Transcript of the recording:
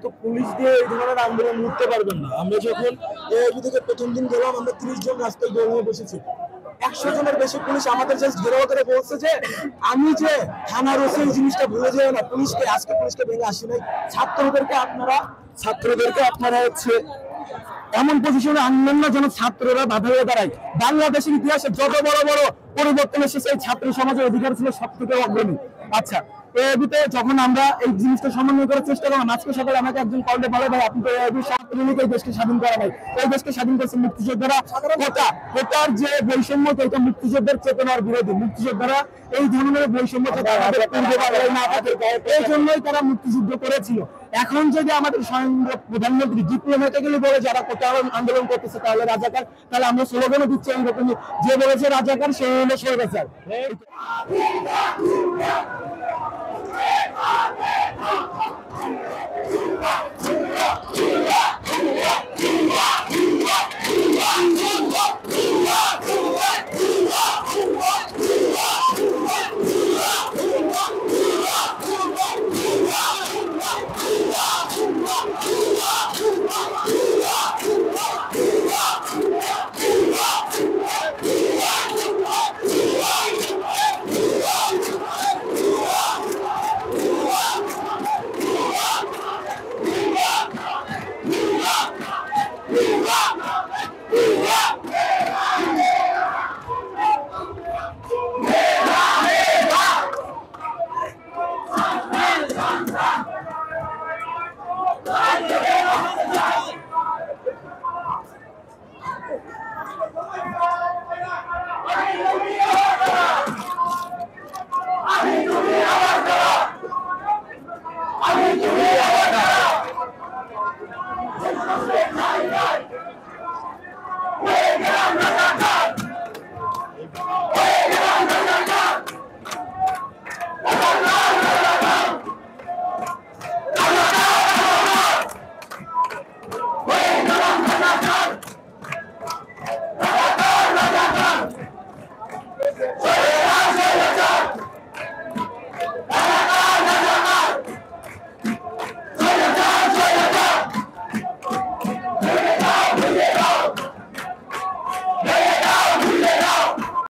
তো পুলিশ দিয়ে এই ধরনের আন্দোলন উঠতে পারবেন না। আমরা যখন এআইবি থেকে প্রথম দিন গেলাম, আমরা 30 জন রাস্তায় বের হয়ে বসেছি। 100 জনের বেশি পুলিশ আমাদের জাস্ট ঘেরাও করে বলছে যে আমি যে থানার ওসি এই জিনিসটা ভুলে যাই না, পুলিশকে আজকে পুলিশকে ভেঙে আসি নাই, ছাত্রদেরকে আপনারা হচ্ছে এমন পজিশনে আনলেন না যেন ছাত্ররা বাধা হয়ে দাঁড়ায়। বাংলাদেশের ইতিহাসে যত বড় বড় পরিবর্তন এসেছে এই ছাত্র সমাজের অধিকার ছিল সব থেকে অগ্রণী। আচ্ছা, এআইবিতে যখন আমরা এই জিনিসটা সমন্বয় করার চেষ্টা করলাম, আজকে সকালে আমাকে একজন কল দিয়ে বলে, ভাই আপনি তো এআইবির ছাত্রলীগ এই দেশকে স্বাধীন করা নাই, এই দেশকে স্বাধীন করেছে মুক্তিযোদ্ধারা। কোটার যে বৈষম্য, এটা মুক্তিযোদ্ধার চেতনার বিরোধী। মুক্তিযোদ্ধারা এই ধরনের বৈষম্য এই জন্যই তারা মুক্তিযুদ্ধ করেছিল। এখন যদি আমাদের স্বয়ং প্রধানমন্ত্রী ডিপ্লোম্যাটিক্যালি বলে যারা কোটা আন্দোলন করতেছে তাহলে রাজাকার, তাহলে আমরা স্লোগানও দিচ্ছি এইরকমই, যে বলেছে রাজাকার সে হলো স্বৈরাচার।